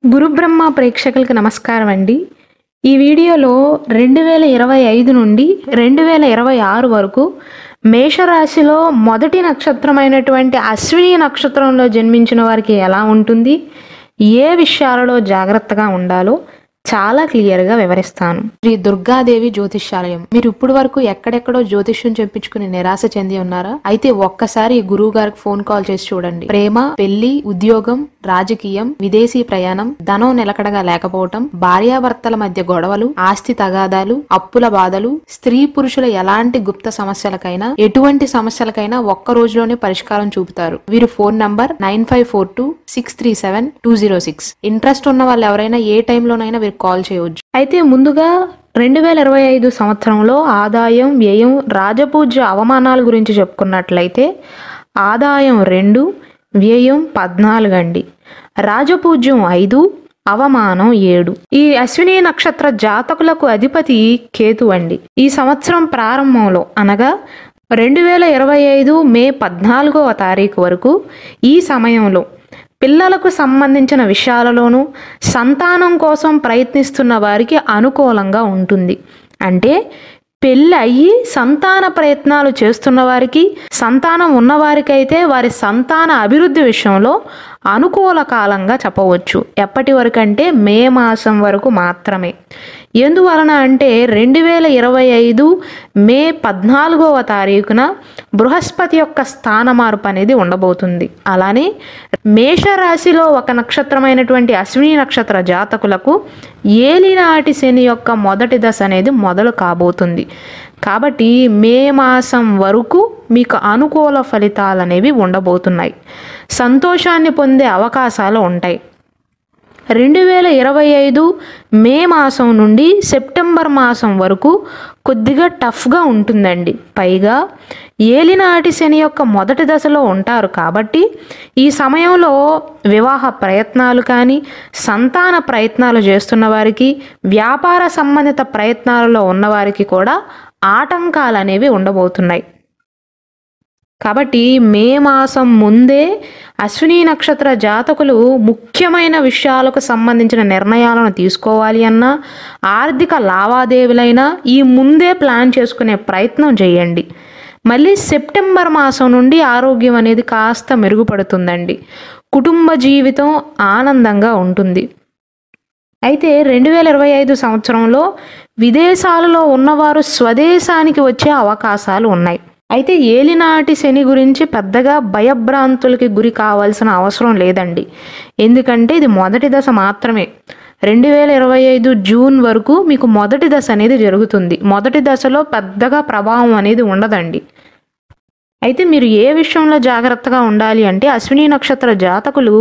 గురుబ్రహ్మ ప్రేక్షకులకు నమస్కారం అండి. ఈ వీడియోలో 2025 నుండి 2026 వరకు మేషరాశిలో మొదటి నక్షత్రమైనటువంటి అశ్విని నక్షత్రంలో జన్మించిన వారికి ఎలా ఉంటుంది, ఏ విషయాలలో జాగ్రత్తగా ఉండాలో చాలా క్లియర్గా వివరిస్తాను. శ్రీ దుర్గాదేవి జ్యోతిష్యాలయం. మీరు ఇప్పుడు వరకు ఎక్కడెక్కడో జ్యోతిష్యం చెప్పించుకుని నిరాశ చెంది ఉన్నారా? అయితే ఒక్కసారి గురువు గారికి ఫోన్ కాల్ చేసి చూడండి. ప్రేమ, పెళ్లి, ఉద్యోగం, రాజకీయం, విదేశీ ప్రయాణం, ధనం నిలకడగా లేకపోవటం, భార్యాభర్తల మధ్య గొడవలు, ఆస్తి తగాదాలు, అప్పుల బాధలు, స్త్రీ పురుషుల ఎలాంటి గుప్త సమస్యలకైనా ఎటువంటి సమస్యలకైనా ఒక్క రోజులోనే పరిష్కారం చూపుతారు. వీరు ఫోన్ నంబర్ 9542637206. ఇంట్రెస్ట్ ఉన్న వాళ్ళు ఎవరైనా ఏ టైంలోనైనా వీరు కాల్ చేయవచ్చు. అయితే ముందుగా 2025 సంవత్సరంలో ఆదాయం, వ్యయం, రాజపూజ్య అవమానాల గురించి చెప్పుకున్నట్లయితే ఆదాయం 2, వ్యయం 14 అండి. రాజపూజ్యం 5, అవమానం 7. ఈ అశ్విని నక్షత్ర జాతకులకు అధిపతి కేతు అండి. ఈ సంవత్సరం ప్రారంభంలో అనగా 2025 మే 14వ తారీఖు వరకు ఈ సమయంలో పిల్లలకు సంబంధించిన విషయాలలోనూ సంతానం కోసం ప్రయత్నిస్తున్న వారికి అనుకూలంగా ఉంటుంది. అంటే పెళ్ళి అయ్యి సంతాన ప్రయత్నాలు చేస్తున్న వారికి, సంతానం ఉన్నవారికైతే వారి సంతాన అభివృద్ధి విషయంలో అనుకూల కాలంగా చెప్పవచ్చు. ఎప్పటి వరకు అంటే మే మాసం వరకు మాత్రమే. ఎందువలన అంటే 2025 మే 14వ తారీఖున బృహస్పతి యొక్క స్థాన మార్పు అనేది ఉండబోతుంది. అలానే మేషరాశిలో ఒక నక్షత్రమైనటువంటి అశ్విని నక్షత్ర జాతకులకు ఏలినాటి శని యొక్క మొదటి దశ అనేది మొదలు కాబోతుంది. కాబట్టి మే మాసం వరకు మీకు అనుకూల ఫలితాలు అనేవి ఉండబోతున్నాయి. సంతోషాన్ని పొందే అవకాశాలు ఉంటాయి. 2025 మే మాసం నుండి సెప్టెంబర్ మాసం వరకు కొద్దిగా టఫ్గా ఉంటుందండి. పైగా ఏలినాటి శని యొక్క మొదటి దశలో ఉంటారు కాబట్టి ఈ సమయంలో వివాహ ప్రయత్నాలు కానీ, సంతాన ప్రయత్నాలు చేస్తున్న వారికి, వ్యాపార సంబంధిత ప్రయత్నాలలో ఉన్నవారికి కూడా ఆటంకాలు అనేవి ఉండబోతున్నాయి. కాబట్టి మే మాసం ముందే అశ్విని నక్షత్ర జాతకులు ముఖ్యమైన విషయాలకు సంబంధించిన నిర్ణయాలను తీసుకోవాలి అన్నా, ఆర్థిక లావాదేవీలైనా ఈ ముందే ప్లాన్ చేసుకునే ప్రయత్నం చేయండి. మళ్ళీ సెప్టెంబర్ మాసం నుండి ఆరోగ్యం అనేది కాస్త మెరుగుపడుతుందండి. కుటుంబ జీవితం ఆనందంగా ఉంటుంది. అయితే 2025 సంవత్సరంలో విదేశాలలో ఉన్నవారు స్వదేశానికి వచ్చే అవకాశాలు ఉన్నాయి. అయితే ఏలినాటి శని గురించి పెద్దగా భయభ్రాంతులకి గురి కావాల్సిన అవసరం లేదండి. ఎందుకంటే ఇది మొదటి దశ మాత్రమే. 2025 జూన్ వరకు మీకు మొదటి దశ అనేది జరుగుతుంది. మొదటి దశలో పెద్దగా ప్రభావం అనేది ఉండదండి. అయితే మీరు ఏ విషయంలో జాగ్రత్తగా ఉండాలి అంటే అశ్విని నక్షత్ర జాతకులు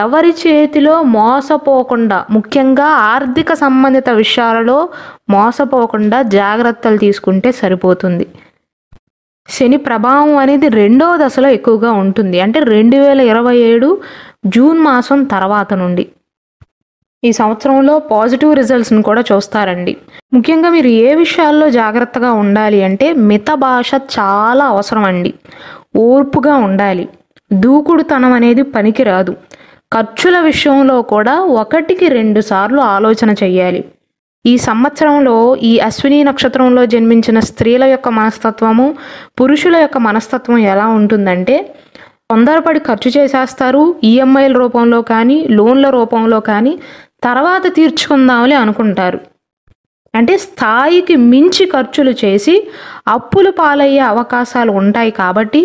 ఎవరి చేతిలో మోసపోకుండా, ముఖ్యంగా ఆర్థిక సంబంధిత విషయాలలో మోసపోకుండా జాగ్రత్తలు తీసుకుంటే సరిపోతుంది. శని ప్రభావం అనేది 2వ దశలో ఎక్కువగా ఉంటుంది. అంటే 2027 జూన్ మాసం తర్వాత నుండి ఈ సంవత్సరంలో పాజిటివ్ రిజల్ట్స్ని కూడా చూస్తారండి. ముఖ్యంగా మీరు ఏ విషయాల్లో జాగ్రత్తగా ఉండాలి అంటే మిత భాష చాలా అవసరం అండి. ఓర్పుగా ఉండాలి. దూకుడుతనం అనేది పనికిరాదు. ఖర్చుల విషయంలో కూడా 1కి 2 సార్లు ఆలోచన చెయ్యాలి. ఈ సంవత్సరంలో ఈ అశ్విని నక్షత్రంలో జన్మించిన స్త్రీల యొక్క మనస్తత్వము, పురుషుల యొక్క మనస్తత్వం ఎలా ఉంటుందంటే తొందరపడి ఖర్చు చేసేస్తారు. ఈఎంఐల రూపంలో కానీ, లోన్ల రూపంలో కానీ తర్వాత తీర్చుకుందామని అనుకుంటారు. అంటే స్థాయికి మించి ఖర్చులు చేసి అప్పులు పాలయ్యే అవకాశాలు ఉంటాయి. కాబట్టి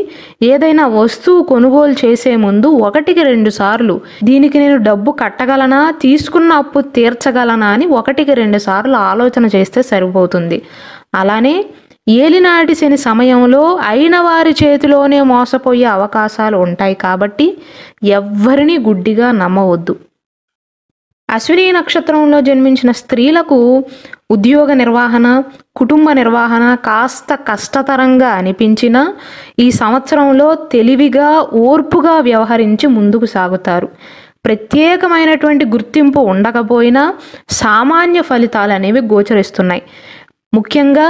ఏదైనా వస్తువు కొనుగోలు చేసే ముందు 1కి 2 సార్లు దీనికి నేను డబ్బు కట్టగలనా, తీసుకున్న అప్పు తీర్చగలనా అని 1కి 2 సార్లు ఆలోచన చేస్తే సరిపోతుంది. అలానే ఏలినాటి శని సమయంలో అయిన వారి చేతిలోనే మోసపోయే అవకాశాలు ఉంటాయి. కాబట్టి ఎవ్వరిని గుడ్డిగా నమ్మవద్దు. అశ్విని నక్షత్రంలో జన్మించిన స్త్రీలకు ఉద్యోగ నిర్వహణ, కుటుంబ నిర్వహణ కాస్త కష్టతరంగా అనిపించినా ఈ సంవత్సరంలో తెలివిగా, ఓర్పుగా వ్యవహరించి ముందుకు సాగుతారు. ప్రత్యేకమైనటువంటి గుర్తింపు ఉండకపోయినా సామాన్య ఫలితాలు అనేవి గోచరిస్తున్నాయి. ముఖ్యంగా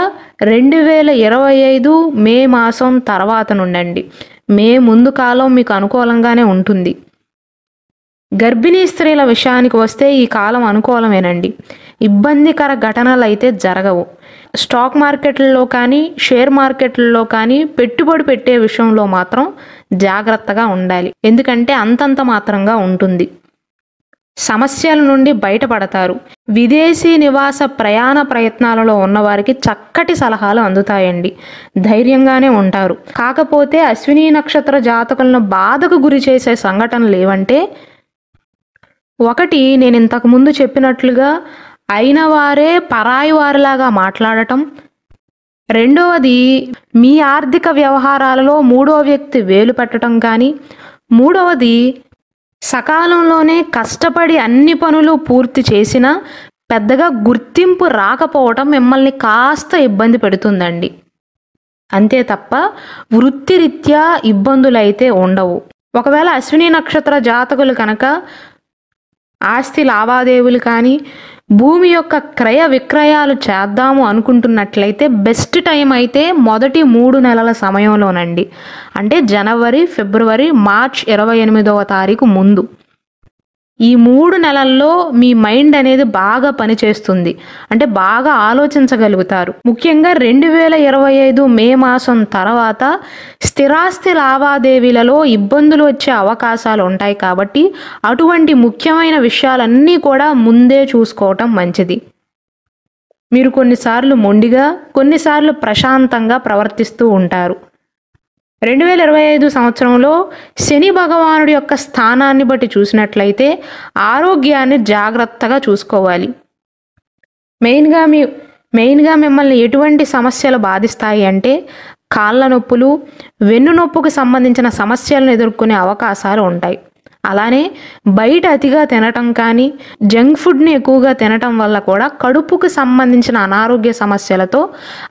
2025 మే మాసం తర్వాత నుండండి. మే ముందు కాలం మీకు అనుకూలంగానే ఉంటుంది. గర్భిణీ స్త్రీల విషయానికి వస్తే ఈ కాలం అనుకూలమేనండి. ఇబ్బందికర ఘటనలు అయితే జరగవు. స్టాక్ మార్కెట్లలో కానీ షేర్ మార్కెట్లలో కానీ పెట్టుబడి పెట్టే విషయంలో మాత్రం జాగ్రత్తగా ఉండాలి. ఎందుకంటే అంతంత మాత్రంగా ఉంటుంది. సమస్యల నుండి బయటపడతారు. విదేశీ నివాస ప్రయాణ ప్రయత్నాలలో ఉన్నవారికి చక్కటి సలహాలు అందుతాయండి. ధైర్యంగానే ఉంటారు. కాకపోతే అశ్విని నక్షత్ర జాతకులను బాధకు గురి చేసే సంఘటనలు ఏవంటే, ఒకటి, నేను ఇంతకు ముందు చెప్పినట్లుగా అయిన వారే పరాయి వారిలాగా మాట్లాడటం. రెండవది, మీ ఆర్థిక వ్యవహారాలలో మూడో వ్యక్తి వేలు పెట్టడం కానీ. మూడవది, సకాలంలోనే కష్టపడి అన్ని పనులు పూర్తి చేసినా పెద్దగా గుర్తింపు రాకపోవటం మిమ్మల్ని కాస్త ఇబ్బంది పెడుతుందండి. అంతే తప్ప వృత్తిరీత్యా ఇబ్బందులైతే ఉండవు. ఒకవేళ అశ్విని నక్షత్ర జాతకులు కనుక ఆస్తి లావాదేవీలు కానీ భూమి యొక్క క్రయ విక్రయాలు చేద్దాము అనుకుంటున్నట్లయితే బెస్ట్ టైం అయితే మొదటి 3 నెలల సమయంలోనండి. అంటే జనవరి, ఫిబ్రవరి, మార్చ్ 28వ తారీఖు ముందు. ఈ 3 నెలల్లో మీ మైండ్ అనేది బాగా పనిచేస్తుంది. అంటే బాగా ఆలోచించగలుగుతారు. ముఖ్యంగా 2025 మే మాసం తర్వాత స్థిరాస్తి లావాదేవీలలో ఇబ్బందులు వచ్చే అవకాశాలు ఉంటాయి. కాబట్టి అటువంటి ముఖ్యమైన విషయాలన్నీ కూడా ముందే చూసుకోవటం మంచిది. మీరు కొన్నిసార్లు మొండిగా, కొన్నిసార్లు ప్రశాంతంగా ప్రవర్తిస్తూ ఉంటారు. 2025 సంవత్సరంలో శని భగవానుడి యొక్క స్థానాన్ని బట్టి చూసినట్లయితే ఆరోగ్యాన్ని జాగ్రత్తగా చూసుకోవాలి. మెయిన్గా మిమ్మల్ని ఎటువంటి సమస్యలు బాధిస్తాయి అంటే కాళ్ళ నొప్పులు, వెన్ను నొప్పుకు సంబంధించిన సమస్యలను ఎదుర్కొనే అవకాశాలు ఉంటాయి. అలానే బయట అతిగా తినటం కానీ, జంక్ ఫుడ్ని ఎక్కువగా తినటం వల్ల కూడా కడుపుకు సంబంధించిన అనారోగ్య సమస్యలతో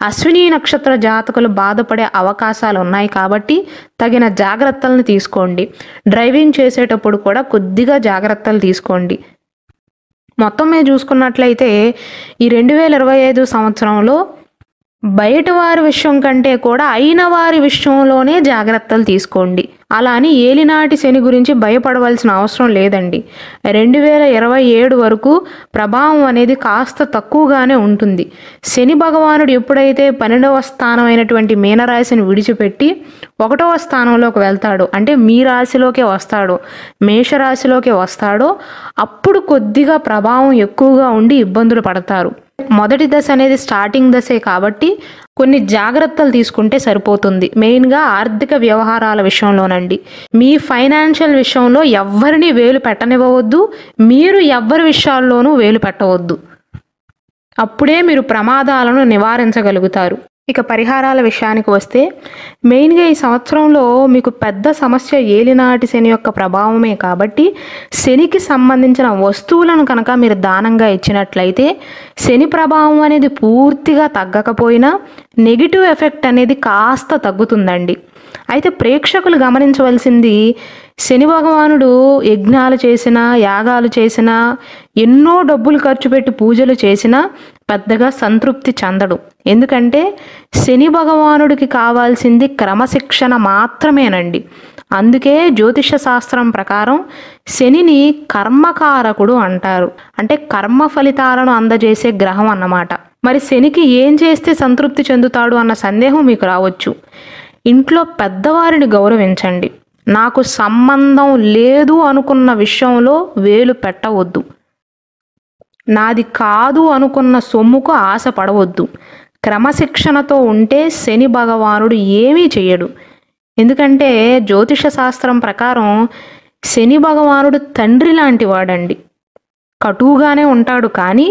అశ్విని నక్షత్ర జాతకులు బాధపడే అవకాశాలు ఉన్నాయి. కాబట్టి తగిన జాగ్రత్తలను తీసుకోండి. డ్రైవింగ్ చేసేటప్పుడు కూడా కొద్దిగా జాగ్రత్తలు తీసుకోండి. మొత్తం మీద చూసుకున్నట్లయితే ఈ 2025 సంవత్సరంలో బయట వారి విషయం కంటే కూడా అయిన వారి విషయంలోనే జాగ్రత్తలు తీసుకోండి. అలా అని ఏలినాటి శని గురించి భయపడవలసిన అవసరం లేదండి. 2027 వరకు ప్రభావం అనేది కాస్త తక్కువగానే ఉంటుంది. శని భగవానుడు ఎప్పుడైతే 12వ స్థానం అయినటువంటి మీనరాశిని విడిచిపెట్టి 1వ స్థానంలోకి వెళ్తాడో, అంటే మీ రాశిలోకే వస్తాడో, మేషరాశిలోకి వస్తాడో, అప్పుడు కొద్దిగా ప్రభావం ఎక్కువగా ఉండి ఇబ్బందులు పడతారు. మొదటి దశ అనేది స్టార్టింగ్ దశే కాబట్టి కొన్ని జాగ్రత్తలు తీసుకుంటే సరిపోతుంది. మెయిన్గా ఆర్థిక వ్యవహారాల విషయంలోనండి. మీ ఫైనాన్షియల్ విషయంలో ఎవ్వరిని వేలు పెట్టనివ్వవద్దు. మీరు ఎవ్వరి విషయాల్లోనూ వేలు పెట్టవద్దు. అప్పుడే మీరు ప్రమాదాలను నివారించగలుగుతారు. ఇక పరిహారాల విషయానికి వస్తే మెయిన్గా ఈ సంవత్సరంలో మీకు పెద్ద సమస్య ఏలినాటి శని యొక్క ప్రభావమే. కాబట్టి శనికి సంబంధించిన వస్తువులను కనుక మీరు దానంగా ఇచ్చినట్లయితే శని ప్రభావం అనేది పూర్తిగా తగ్గకపోయినా నెగిటివ్ ఎఫెక్ట్ అనేది కాస్త తగ్గుతుందండి. అయితే ప్రేక్షకులు గమనించవలసింది, శని భగవానుడు యజ్ఞాలు చేసినా, యాగాలు చేసినా, ఎన్నో డబ్బులు ఖర్చు పెట్టి పూజలు చేసినా పెద్దగా సంతృప్తి చెందడు. ఎందుకంటే శని భగవానుడికి కావాల్సింది క్రమశిక్షణ మాత్రమేనండి. అందుకే జ్యోతిష శాస్త్రం ప్రకారం శనిని కర్మకారకుడు అంటారు. అంటే కర్మ ఫలితాలను అందజేసే గ్రహం అన్నమాట. మరి శనికి ఏం చేస్తే సంతృప్తి చెందుతాడు అన్న సందేహం మీకు రావచ్చు. ఇంట్లో పెద్దవారిని గౌరవించండి. నాకు సంబంధం లేదు అనుకున్న విషయంలో వేలు పెట్టవద్దు. నాది కాదు అనుకున్న సొమ్ముకు ఆశ పడవద్దు. క్రమశిక్షణతో ఉంటే శని భగవానుడు ఏమీ చెయ్యడు. ఎందుకంటే జ్యోతిష శాస్త్రం ప్రకారం శని భగవానుడు తండ్రి లాంటి వాడండి. కటువుగానే ఉంటాడు, కానీ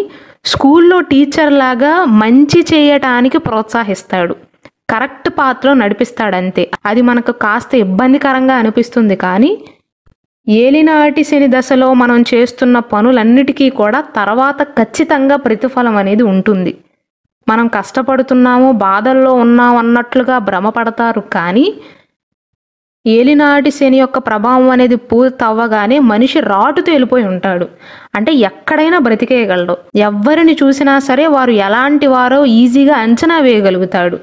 స్కూల్లో టీచర్ లాగా మంచి చేయటానికి ప్రోత్సహిస్తాడు. కరెక్ట్ పాత్రలో నడిపిస్తాడంతే. అది మనకు కాస్త ఇబ్బందికరంగా అనిపిస్తుంది, కానీ ఏలినాటి శని దశలో మనం చేస్తున్న పనులన్నిటికీ కూడా తర్వాత ఖచ్చితంగా ప్రతిఫలం అనేది ఉంటుంది. మనం కష్టపడుతున్నాము, బాధల్లో ఉన్నాం అన్నట్లుగా భ్రమపడతారు, కానీ ఏలినాటి శని యొక్క ప్రభావం అనేది పూర్తి అవ్వగానే మనిషి రాటు తేలిపోయి ఉంటాడు. అంటే ఎక్కడైనా బ్రతికేయగలడు. ఎవరిని చూసినా సరే వారు ఎలాంటి వారో ఈజీగా అంచనా వేయగలుగుతాడు.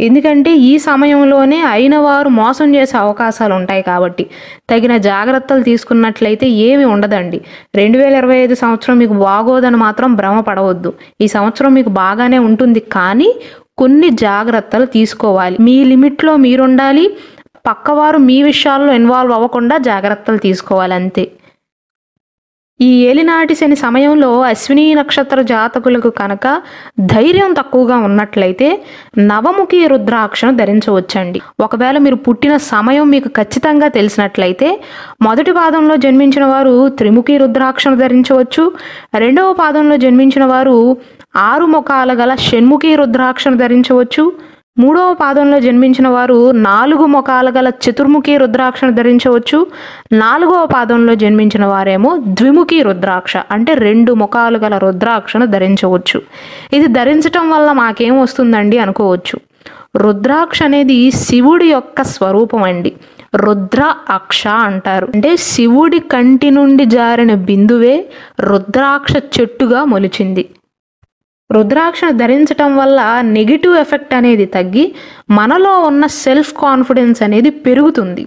ఎందుకంటే ఈ సమయంలోనే అయిన వారు మోసం చేసే అవకాశాలు ఉంటాయి కాబట్టి తగిన జాగ్రత్తలు తీసుకున్నట్లయితే ఏమి ఉండదండి. 2025 సంవత్సరం మీకు బాగోదని మాత్రం భ్రమపడవద్దు. ఈ సంవత్సరం మీకు బాగానే ఉంటుంది, కానీ కొన్ని జాగ్రత్తలు తీసుకోవాలి. మీ లిమిట్లో మీరుండాలి, పక్కవారు మీ విషయాల్లో ఇన్వాల్వ్ అవ్వకుండా జాగ్రత్తలు తీసుకోవాలి అంతే. ఈ ఏలినాటి శని సమయంలో అశ్విని నక్షత్ర జాతకులకు కనుక ధైర్యం తక్కువగా ఉన్నట్లయితే నవముఖి రుద్రాక్షను ధరించవచ్చండి. ఒకవేళ మీరు పుట్టిన సమయం మీకు ఖచ్చితంగా తెలిసినట్లయితే మొదటి పాదంలో జన్మించిన వారు త్రిముఖి రుద్రాక్షను ధరించవచ్చు. రెండవ పాదంలో జన్మించిన వారు 6 ముఖాల గల షణ్ముఖి రుద్రాక్షను ధరించవచ్చు. మూడవ పాదంలో జన్మించిన వారు 4 ముఖాల గల చతుర్ముఖి రుద్రాక్షను ధరించవచ్చు. 4వ పాదంలో జన్మించిన వారేమో ద్విముఖి రుద్రాక్ష అంటే 2 ముఖాలు గల రుద్రాక్షను ధరించవచ్చు. ఇది ధరించటం వల్ల మాకేం వస్తుందండి అనుకోవచ్చు. రుద్రాక్ష అనేది శివుడి యొక్క స్వరూపం అండి. రుద్ర అక్ష అంటారు. అంటే శివుడి కంటి నుండి జారిన బిందువే రుద్రాక్ష చెట్టుగా మొలిచింది. రుద్రాక్షను ధరించటం వల్ల నెగిటివ్ ఎఫెక్ట్ అనేది తగ్గి మనలో ఉన్న సెల్ఫ్ కాన్ఫిడెన్స్ అనేది పెరుగుతుంది.